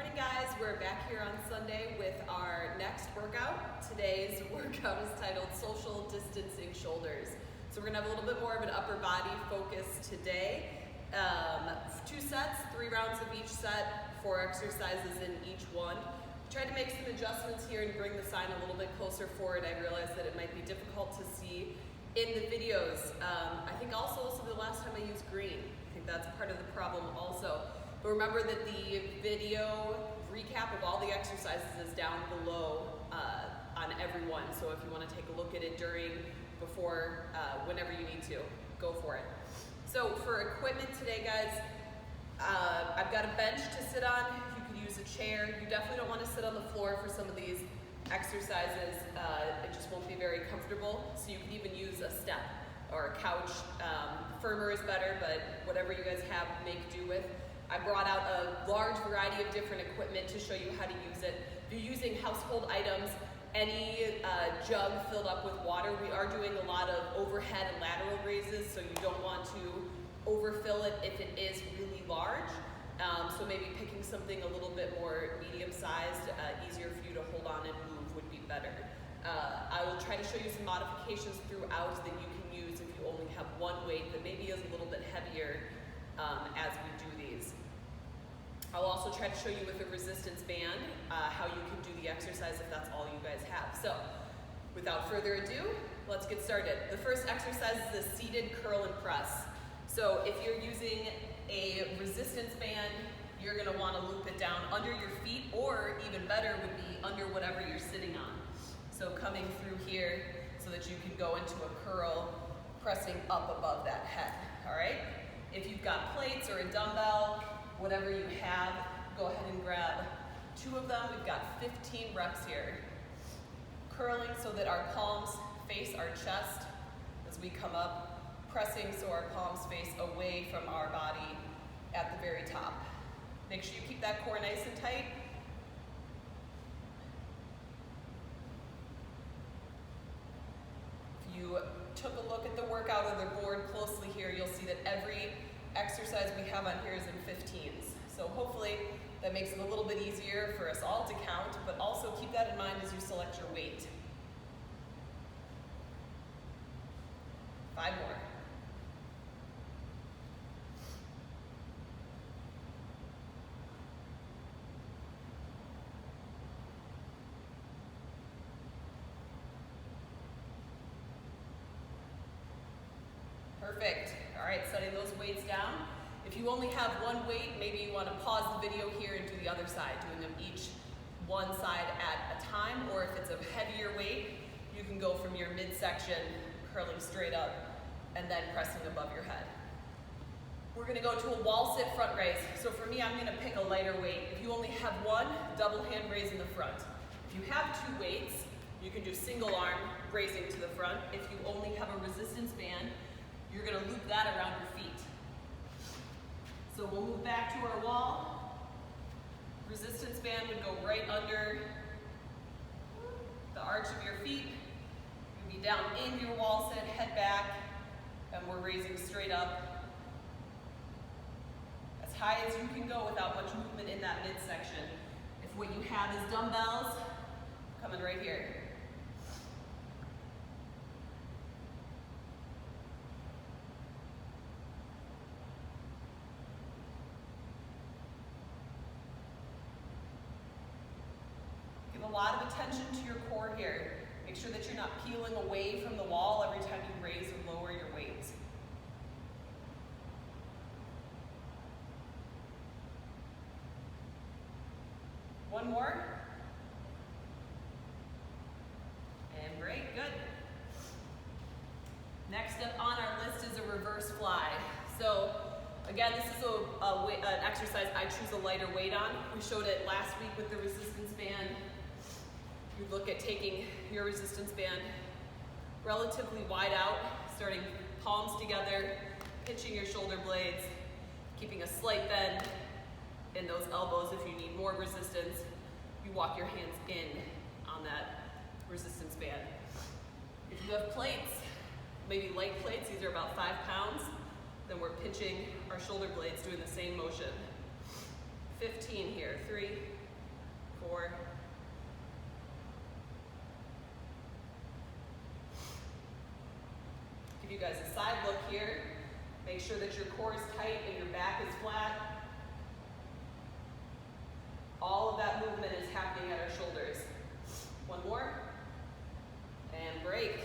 morning, guys. We're back here on Sunday with our next workout. Today's workout is titled Social Distancing Shoulders. So we're gonna have a little bit more of an upper body focus today. 2 sets, 3 rounds of each set, 4 exercises in each one. Tried to make some adjustments here and bring the sign a little bit closer forward. I realized that it might be difficult to see in the videos. I think also the last time I used green. I think that's part of the problem also. But remember that the video recap of all the exercises is down below on every one. So if you want to take a look at it during, before, whenever you need to, go for it. So for equipment today, guys, I've got a bench to sit on. You could use a chair. You definitely don't want to sit on the floor for some of these exercises. It just won't be very comfortable. So you can even use a step or a couch. Firmer is better, but whatever you guys have, make do with. I brought out a large variety of different equipment to show you how to use it. If you're using household items, any jug filled up with water, we are doing a lot of overhead and lateral raises, so you don't want to overfill it if it is really large. So maybe picking something a little bit more medium-sized, easier for you to hold on and move would be better. I will try to show you some modifications throughout that you can use if you only have one weight that maybe is a little bit heavier as we do these. I'll also try to show you with a resistance band how you can do the exercise if that's all you guys have. So without further ado, let's get started. The first exercise is a seated curl and press. So if you're using a resistance band, you're going to want to loop it down under your feet, or even better would be under whatever you're sitting on. So coming through here so that you can go into a curl, pressing up above that head, all right? If you've got plates or a dumbbell, whatever you have, go ahead and grab 2 of them. We've got 15 reps here. Curling so that our palms face our chest as we come up, pressing so our palms face away from our body at the very top. Make sure you keep that core nice and tight. If you took a look at the workout or the board closely here, you'll see that every exercise we have on here is in 15s. So hopefully that makes it a little bit easier for us all to count, but also keep that in mind as you select your weight. 5 more. Perfect. All right, setting those weights down. If you only have one weight, maybe you want to pause the video here and do the other side, doing them each one side at a time, or if it's a heavier weight, you can go from your midsection, curling straight up, and then pressing above your head. We're going to go to a wall sit front raise. So for me, I'm going to pick a lighter weight. If you only have one, double hand raise in the front. If you have 2 weights, you can do single arm raising to the front. If you only have a resistance band, you're going to loop that around your feet. So we'll move back to our wall. Resistance band would go right under the arch of your feet. You'd be down in your wall sit, head back, and we're raising straight up. As high as you can go without much movement in that midsection. If what you have is dumbbells, coming right here. A lot of attention to your core here. Make sure that you're not peeling away from the wall every time you raise or lower your weights. One more. And break, good. Next up on our list is a reverse fly. So again, this is an exercise I choose a lighter weight on. We showed it last week with the resistance band. You look at taking your resistance band relatively wide out, starting palms together, pinching your shoulder blades, keeping a slight bend in those elbows if you need more resistance. You walk your hands in on that resistance band. If you have plates, maybe light plates, these are about 5 pounds, then we're pinching our shoulder blades doing the same motion. 15 here. 3, 4. Give you guys a side look here. Make sure that your core is tight and your back is flat. All of that movement is happening at our shoulders. One more. And break.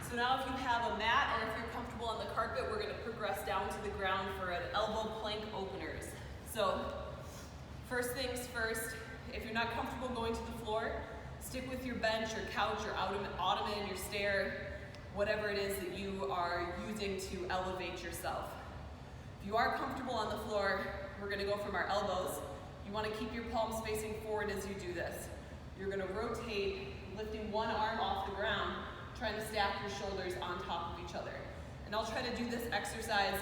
So now if you have a mat or if you're comfortable on the carpet, we're going to progress down to the ground for an elbow plank openers. So first things first, if you're not comfortable going to the floor, stick with your bench, your couch, your ottoman, your stair, whatever it is that you are using to elevate yourself. If you are comfortable on the floor, we're going to go from our elbows. You want to keep your palms facing forward as you do this. You're going to rotate, lifting one arm off the ground, trying to stack your shoulders on top of each other. And I'll try to do this exercise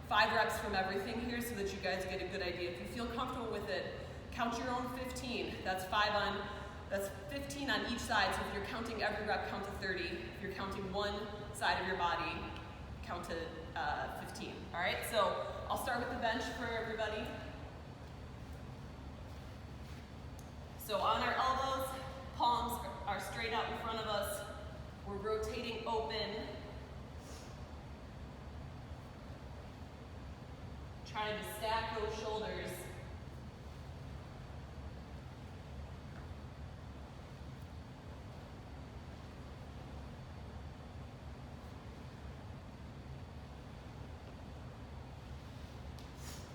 5 reps from everything here so that you guys get a good idea. If you feel comfortable with it, count your own 15. That's 15 on each side. So if you're counting every rep, count to 30. If you're counting one side of your body, count to 15. All right, so I'll start with the bench for everybody. So on our elbows, palms are straight out in front of us. We're rotating open. Trying to stack those shoulders.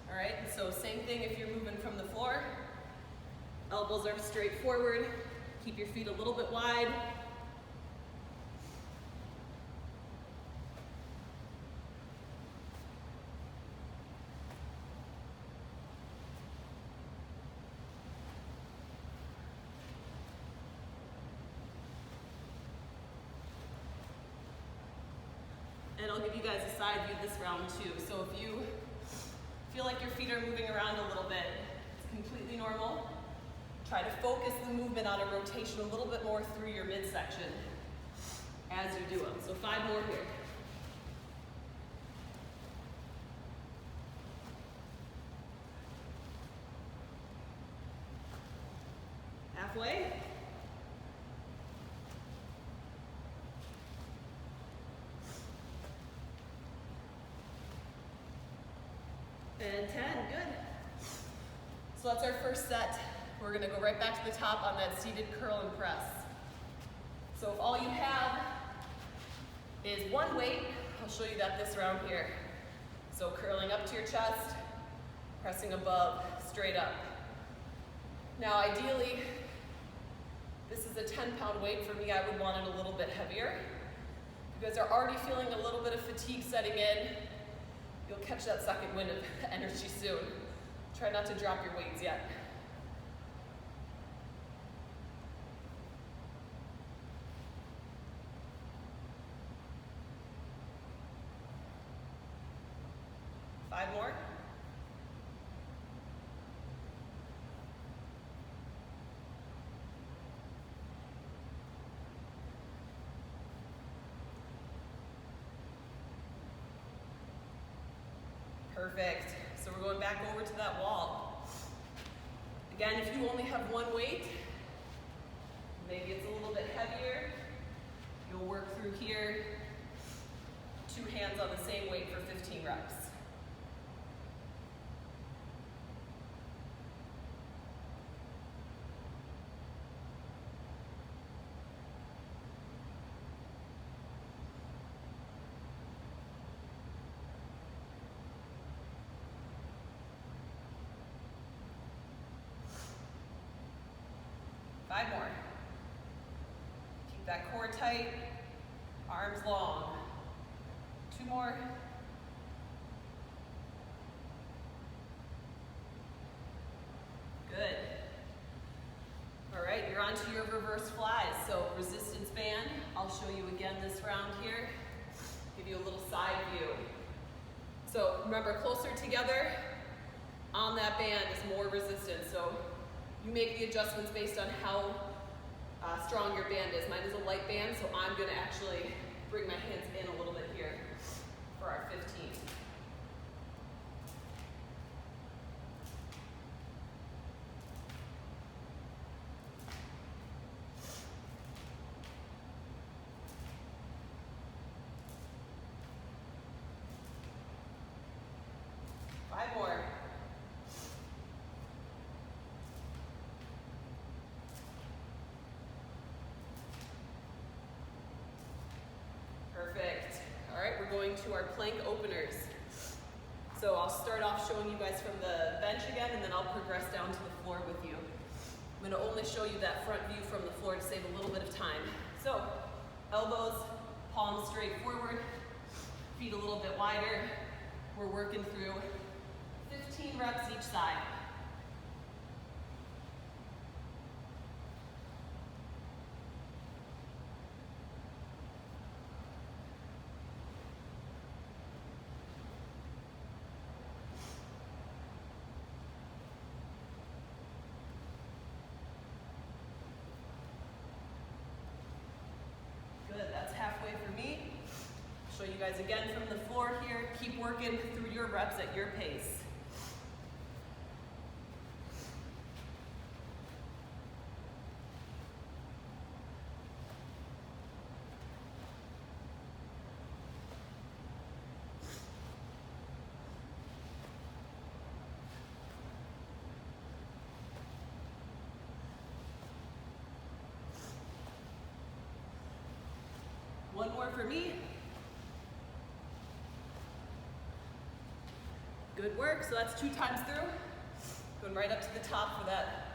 All right, so same thing if you're moving from the floor. Elbows are straight forward. Keep your feet a little bit wide. And I'll give you guys a side view this round too. So if you feel like your feet are moving around a little bit, it's completely normal. Try to focus the movement on a rotation a little bit more through your midsection as you do them. So 5 more here. Halfway. And 10, good. So that's our first set. We're gonna go right back to the top on that seated curl and press. So if all you have is one weight, I'll show you that this round here. So curling up to your chest, pressing above, straight up. Now ideally, this is a 10-pound weight. For me, I would want it a little bit heavier. You guys are already feeling a little bit of fatigue setting in. You'll catch that second wind of energy soon. Try not to drop your weights yet. Five more. Perfect. So we're going back over to that wall. Again, if you only have one weight, maybe it's a little bit heavier. You'll work through here. 2 hands on the same weight for 15 reps. Five more. Keep that core tight, arms long. 2 more. Good. All right, you're on to your reverse flies. So resistance band, I'll show you again this round here. Give you a little side view. So remember, closer together on that band is more resistance. So you make the adjustments based on how strong your band is. Mine is a light band, so I'm gonna actually bring my hands in a little bit here for our 15. going to our plank openers. So I'll start off showing you guys from the bench again, and then I'll progress down to the floor with you. I'm going to only show you that front view from the floor to save a little bit of time. So elbows, palms straight forward, feet a little bit wider. We're working through 15 reps each side. Good, that's halfway for me. Show you guys again from the floor here. Keep working through your reps at your pace. One more for me. Good work, so that's 2 times through. Going right up to the top for that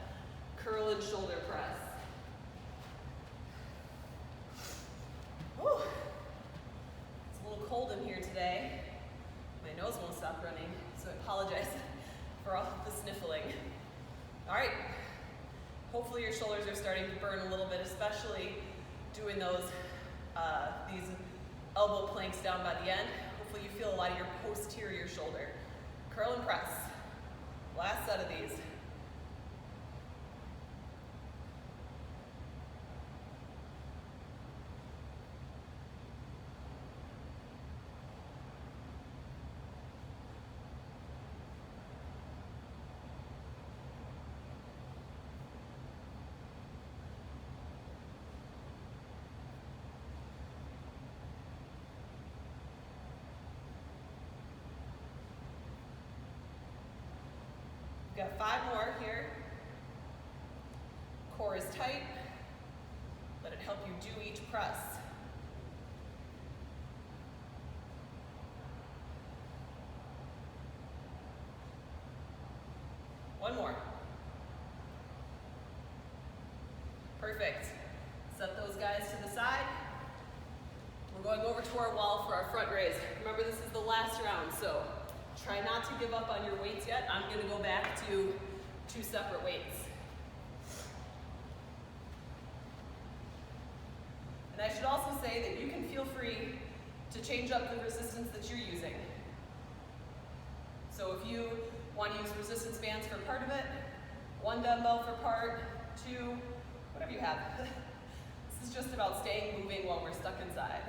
curl and shoulder press. Whew. It's a little cold in here today. My nose won't stop running, so I apologize for all the sniffling. All right, hopefully your shoulders are starting to burn a little bit, especially doing these elbow planks down by the end. Hopefully you feel a lot of your posterior shoulder. Curl and press. Last set of these. We've got 5 more here. Core is tight. Let it help you do each press. One more. Perfect. Set those guys to the side. We're going over to our wall for our front raise. Remember, this is the last round, so try not to give up on your weights yet. I'm going to go back to 2 separate weights. And I should also say that you can feel free to change up the resistance that you're using. So if you want to use resistance bands for part of it, 1 dumbbell for part, 2, whatever you have. This is just about staying moving while we're stuck inside.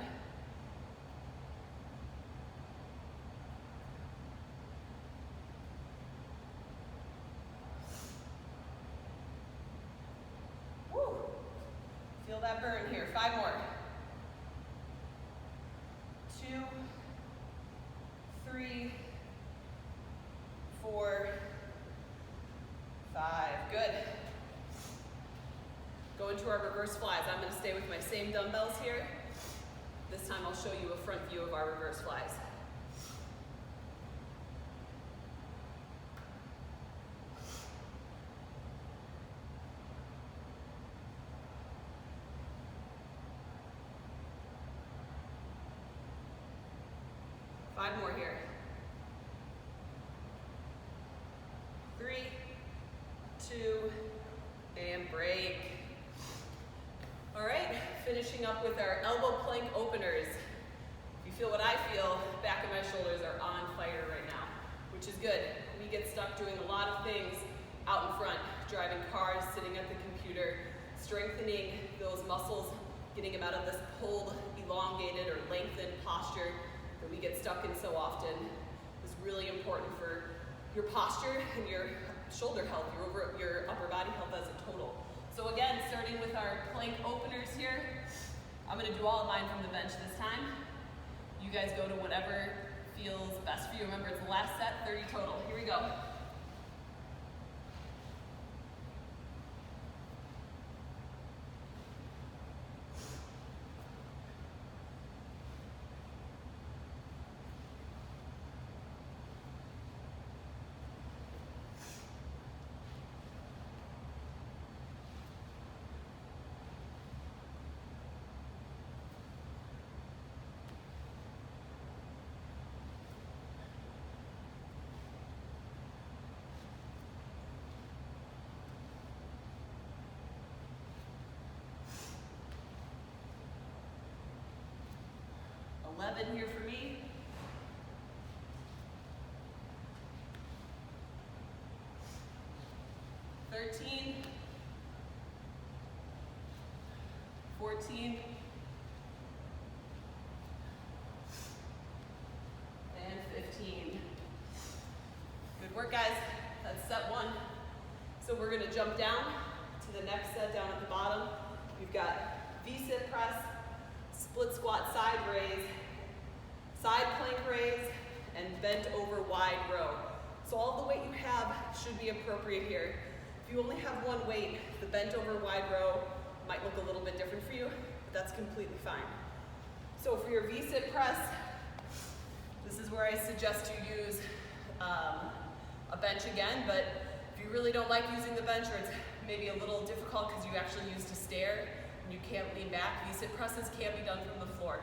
Feel that burn here. 5 more. 2, 3, 4, 5. Good. Go into our reverse flies. I'm going to stay with my same dumbbells here. This time I'll show you a front view of our reverse flies. Five more here. 3, 2, and break. All right, finishing up with our elbow plank openers. If you feel what I feel, back of my shoulders are on fire right now, which is good. We get stuck doing a lot of things out in front, driving cars, sitting at the computer, strengthening those muscles, getting them out of this pulled, elongated, or lengthened posture that we get stuck in so often is really important for your posture and your shoulder health, your upper body health as a total. So again, starting with our plank openers here, I'm going to do all of mine from the bench this time. You guys go to whatever feels best for you. Remember, it's the last set, 30 total. Here we go. 11 here for me. 13, 14, and 15. Good work, guys. That's set one. So we're going to jump down to the next set down at the bottom. We've got V-sit press, split squat side raise, side plank raise, and bent over wide row. So all the weight you have should be appropriate here. If you only have one weight, the bent over wide row might look a little bit different for you, but that's completely fine. So for your V-sit press, this is where I suggest you use a bench again, but if you really don't like using the bench, or it's maybe a little difficult because you actually used a stair and you can't lean back, V-sit presses can be done from the floor.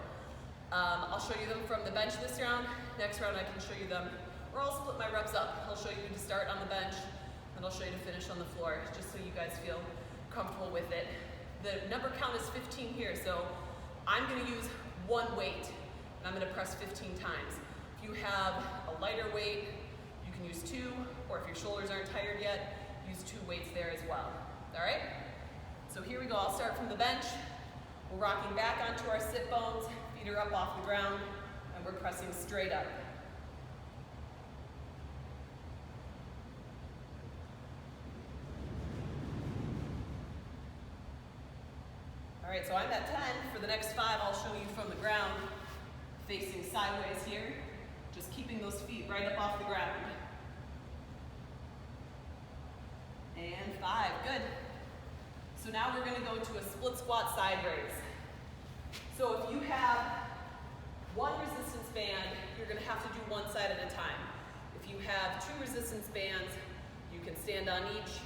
I'll show you them from the bench this round. Next round I can show you them, or I'll split my reps up. I'll show you to start on the bench, and I'll show you to finish on the floor, just so you guys feel comfortable with it. The number count is 15 here, so I'm gonna use one weight, and I'm gonna press 15 times. If you have a lighter weight, you can use two, or if your shoulders aren't tired yet, use two weights there as well, all right? So here we go, I'll start from the bench. We're rocking back onto our sit bones, feet are up off the ground, and we're pressing straight up. All right, so I'm at 10. For the next 5, I'll show you from the ground, facing sideways here, just keeping those feet right up off the ground. And 5, good. So now we're gonna go to a split squat side raise. So if you have one resistance band, you're gonna have to do one side at a time. If you have 2 resistance bands, you can stand on each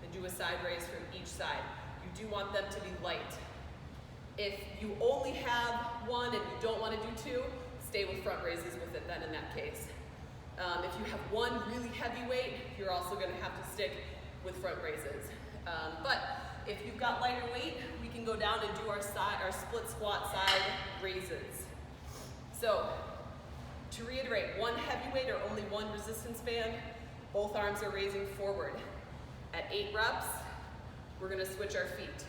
and do a side raise from each side. You do want them to be light. If you only have one and you don't want to do 2, stay with front raises with it then in that case. If you have one really heavy weight, you're also going to have to stick with front raises. But if you've got lighter weight, we can go down and do our split squat side raises. So to reiterate, one heavy weight or only one resistance band, both arms are raising forward. At 8 reps, we're going to switch our feet.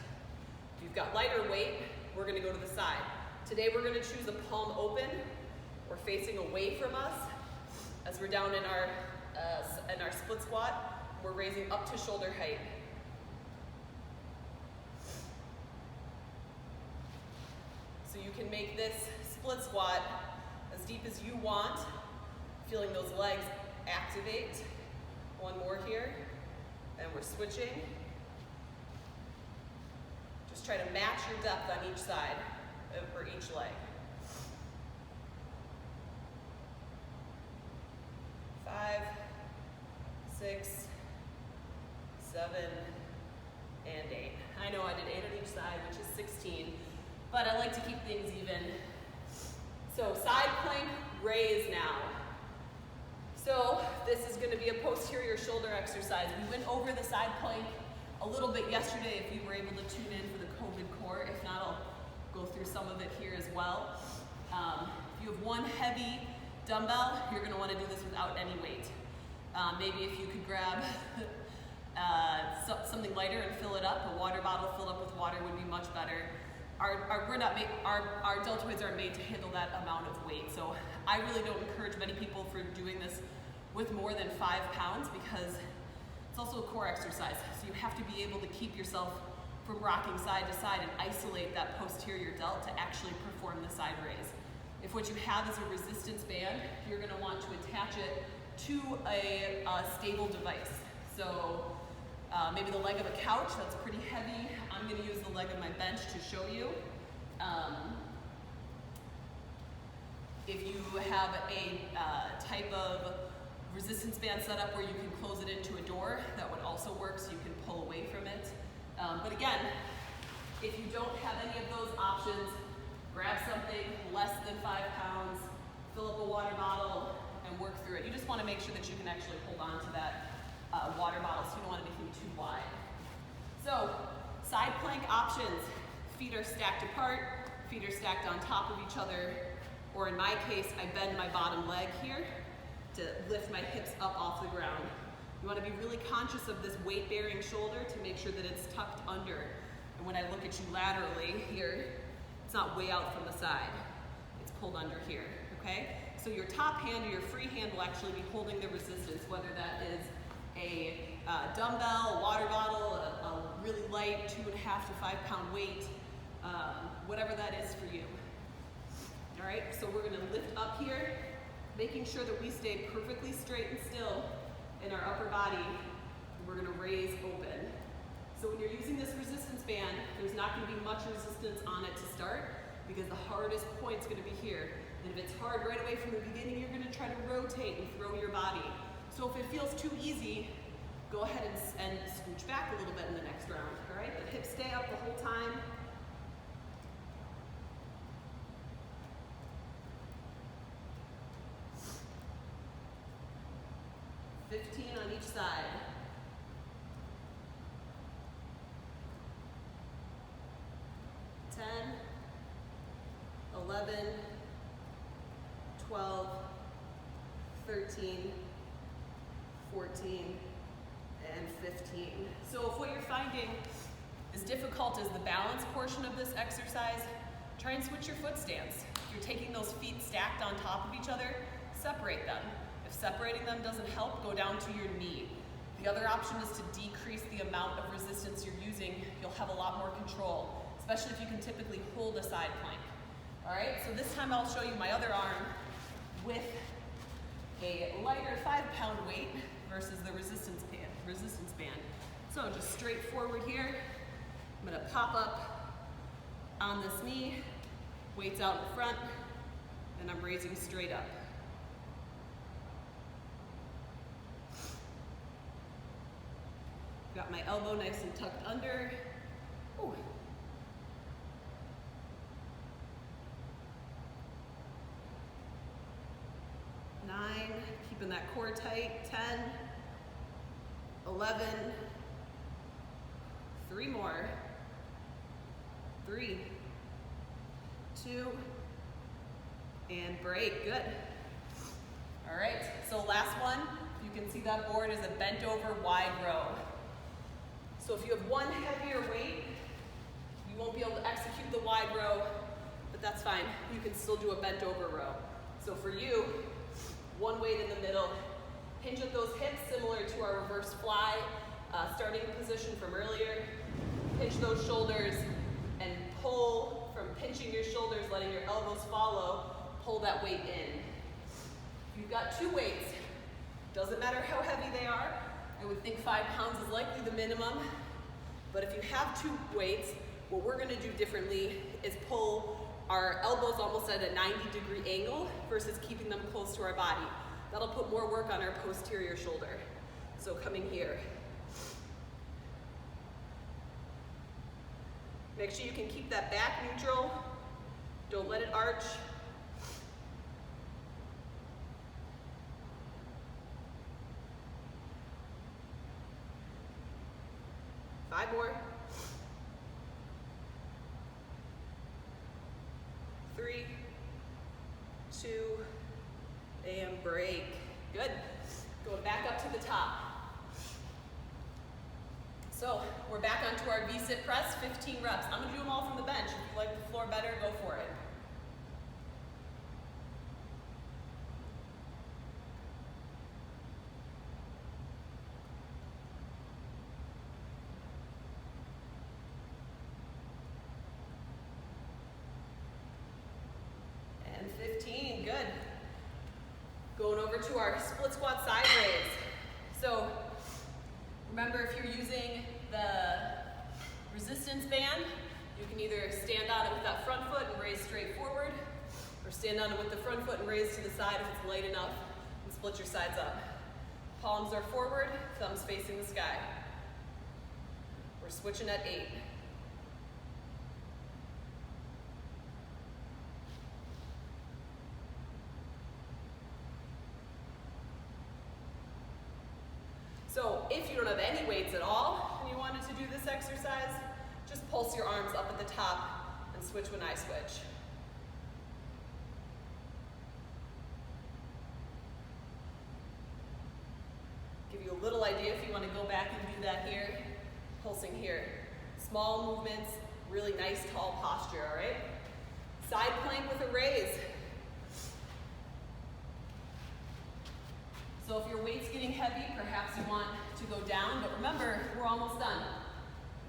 If you've got lighter weight, we're going to go to the side. Today we're going to choose a palm open or facing away from us. As we're down in our split squat, we're raising up to shoulder height. So you can make this split squat as deep as you want, feeling those legs activate. One more here, and we're switching. Just try to match your depth on each side for each leg. 5, 6, 7, and 8. I know I did 8 on each side, which is 16, but I like to keep things even. So side plank raise now. So this is going to be a posterior shoulder exercise. We went over the side plank a little bit yesterday if you were able to tune in for the COVID core. If not, I'll go through some of it here as well. If you have one heavy dumbbell, you're going to want to do this without any weight. Maybe if you could grab something lighter and fill it up, a water bottle filled up with water would be much better. Our deltoids aren't made to handle that amount of weight, so I really don't encourage many people for doing this with more than 5 pounds because it's also a core exercise, so you have to be able to keep yourself from rocking side to side and isolate that posterior delt to actually perform the side raise. If what you have is a resistance band, you're going to want to attach it to a stable device. So maybe the leg of a couch, that's pretty heavy. I'm going to use the leg of my bench to show you. If you have a type of resistance band set up where you can close it into a door, that would also work, so you can pull away from it. But again, if you don't have any of those options, grab something less than 5 pounds, fill up a water bottle, and work through it. You just want to make sure that you can actually hold on to that water bottle, so you don't want anything too wide. So, side plank options. Feet are stacked apart, feet are stacked on top of each other, or in my case, I bend my bottom leg here to lift my hips up off the ground. You want to be really conscious of this weight-bearing shoulder to make sure that it's tucked under. And when I look at you laterally here, it's not way out from the side. It's pulled under here, okay? So your top hand or your free hand will actually be holding the resistance, whether that is a dumbbell, a water bottle, a really light 2.5 to 5 pound weight, whatever that is for you. All right, so we're gonna lift up here, making sure that we stay perfectly straight and still in our upper body. We're gonna raise open. So when you're using this resistance band, there's not gonna be much resistance on it to start because the hardest point's gonna be here. And if it's hard right away from the beginning, you're gonna try to rotate and throw your body. So if it feels too easy, go ahead and scooch back a little bit in the next round, all right? The hips stay up the whole time. On each side. 10, 11, 12, 13, 14, and 15. So if what you're finding is difficult is the balance portion of this exercise, try and switch your foot stance. If you're taking those feet stacked on top of each other, separate them. If separating them doesn't help, go down to your knee. The other option is to decrease the amount of resistance you're using. You'll have a lot more control, especially if you can typically hold a side plank. All right, so this time I'll show you my other arm with a lighter 5 pound weight versus the resistance band. So just straight forward here. I'm gonna pop up on this knee, weights out in front, and I'm raising straight up. Got my elbow nice and tucked under. Ooh. Nine, keeping that core tight. 10, 11, 3 more. 3, 2, and break, good. All right, so last one, you can see that board is a bent over wide row. So if you have one heavier weight, you won't be able to execute the wide row, but that's fine. You can still do a bent over row. So for you, one weight in the middle, hinge at those hips similar to our reverse fly starting position from earlier. Pinch those shoulders and pull from pinching your shoulders, letting your elbows follow, pull that weight in. If you've got 2 weights, doesn't matter how heavy they are, I would think 5 pounds is likely the minimum, but if you have 2 weights, what we're gonna do differently is pull our elbows almost at a 90-degree angle versus keeping them close to our body. That'll put more work on our posterior shoulder. So coming here. Make sure you can keep that back neutral. Don't let it arch. Five more. 3, 2, and break. Good. Going back up to the top. So we're back onto our V-sit press, 15 reps. I'm gonna do them all from the bench. If you like the floor better, go for it. And 15, good. Going over to our split squat side raise. So remember, if you're using the resistance band, you can either stand on it with that front foot and raise straight forward, or stand on it with the front foot and raise to the side if it's light enough, and split your sides up. Palms are forward, thumbs facing the sky. We're switching at 8. So if you don't have any weights at all and you wanted to do this exercise, just pulse your arms up at the top and switch when I switch. that here, pulsing here. Small movements, really nice tall posture, all right? Side plank with a raise. So if your weight's getting heavy, perhaps you want to go down, but remember, we're almost done.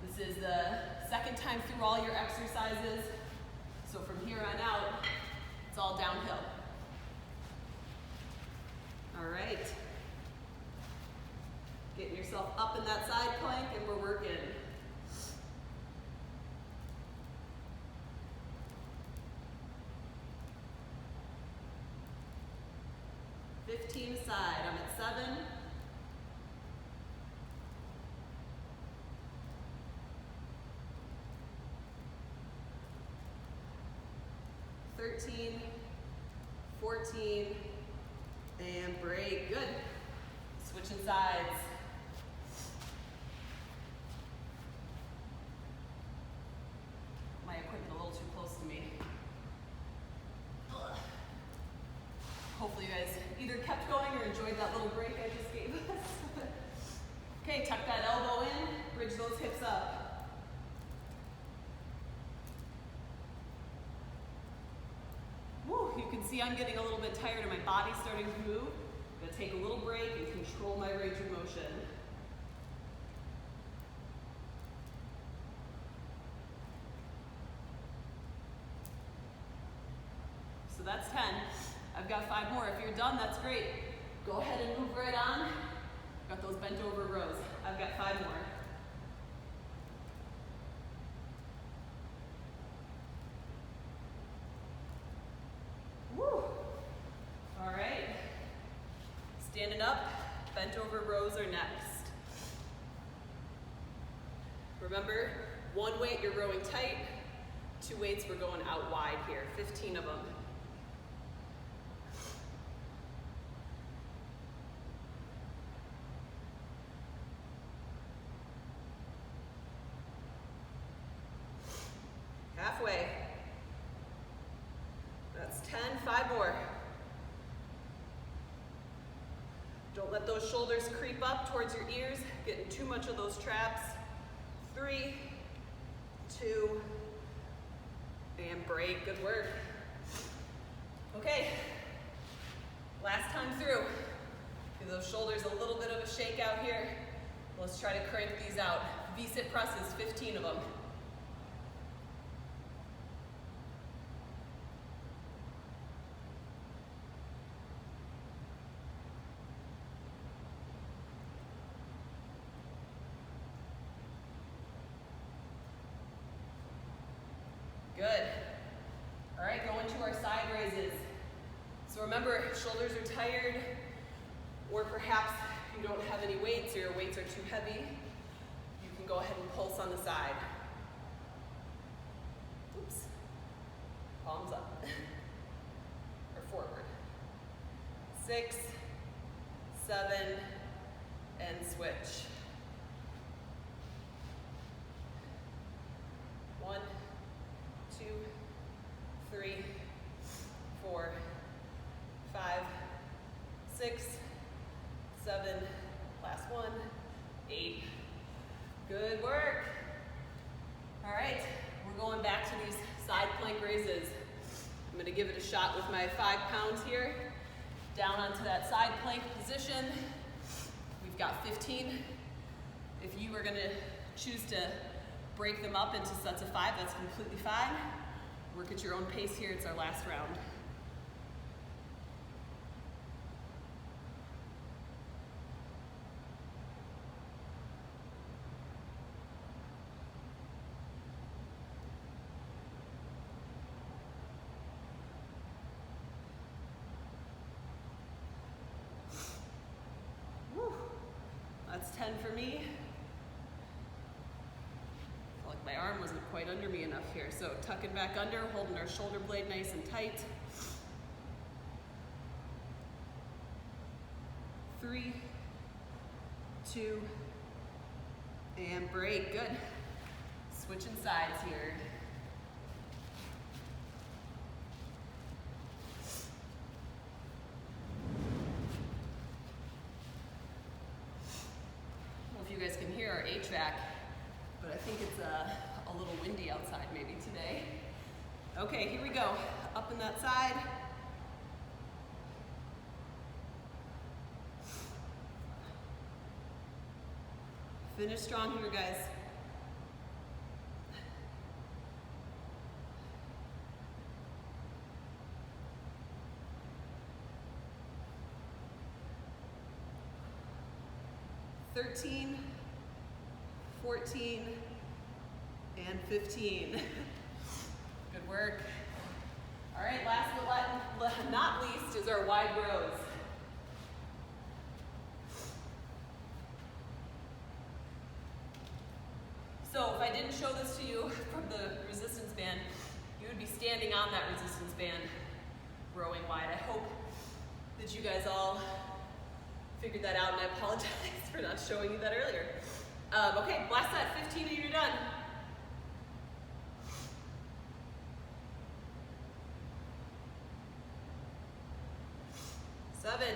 This is the second time through all your exercises. So from here on out, it's all downhill. All right. Getting yourself up in that side plank and we're working. Side. I'm at 7. 13, 14, and break. Good. Switching sides. My equipment a little too close to me. Ugh. Hopefully you guys either kept going or enjoyed that little break I just gave us. Okay, tuck that elbow in, bridge those hips up. Woo, you can see I'm getting a little bit tired and my body's starting to move. I'm gonna take a little break and control my range of motion. So that's 10. I've got 5 more. If you're done, that's great. Go ahead and move right on. Got those bent over rows. I've got 5 more. Woo! All right. Standing up, bent over rows are next. Remember, 1 weight you're rowing tight, 2 weights we're going out wide here, 15 of them. Halfway. That's 10, 5 more. Don't let those shoulders creep up towards your ears, getting too much of those traps. 3, 2, and break. Good work. Okay, last time through. Give those shoulders a little bit of a shake out here. Let's try to crank these out. V-sit presses, 15 of them. Good. All right, going to our side raises. So remember, shoulders are tired, or perhaps you don't have any weights or your weights are too heavy. You can go ahead and pulse on the side. Oops. Palms up. Or forward. 6, 7, and switch. 1, 2, 3, 4, 5, 6, 7, last one, 8. Good work. All right, we're going back to these side plank raises. I'm gonna give it a shot with my 5 pounds here. Down onto that side plank position. We've got 15. If you are gonna choose to break them up into sets of 5, that's completely fine. Work at your own pace here, it's our last round. Whew. That's 10 for me. Like my arm wasn't quite under me enough here. So tucking back under, holding our shoulder blade nice and tight. 3, 2, and break. Good. Switching sides here. Well, if you guys can hear, HVAC, but I think it's a little windy outside maybe today. Okay, here we go. Up in that side. Finish strong here, guys. "13, 14, and 15. Good work. All right, last but not least is our wide rows. So if I didn't show this to you from the resistance band, you would be standing on that resistance band, rowing wide. I hope that you guys all figured that out, and I apologize for not showing you that earlier. Okay, last set, 15 and you're done. Seven,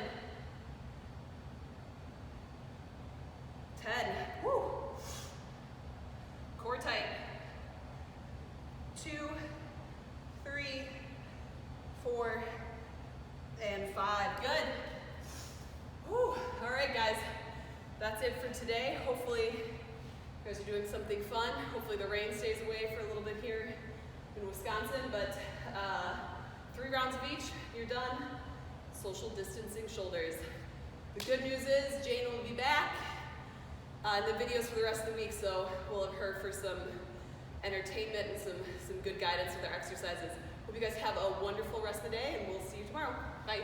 10, woo. Core tight. 2, 3, 4, and 5. Good. Whew. All right, guys. That's it for today. Hopefully, you guys are doing something fun. Hopefully, the rain stays away for a little bit here in Wisconsin. But 3 rounds of each, you're done. Social distancing shoulders. The good news is Jane will be back in the videos for the rest of the week, so we'll have her for some entertainment and some good guidance with our exercises. Hope you guys have a wonderful rest of the day, and we'll see you tomorrow. Bye.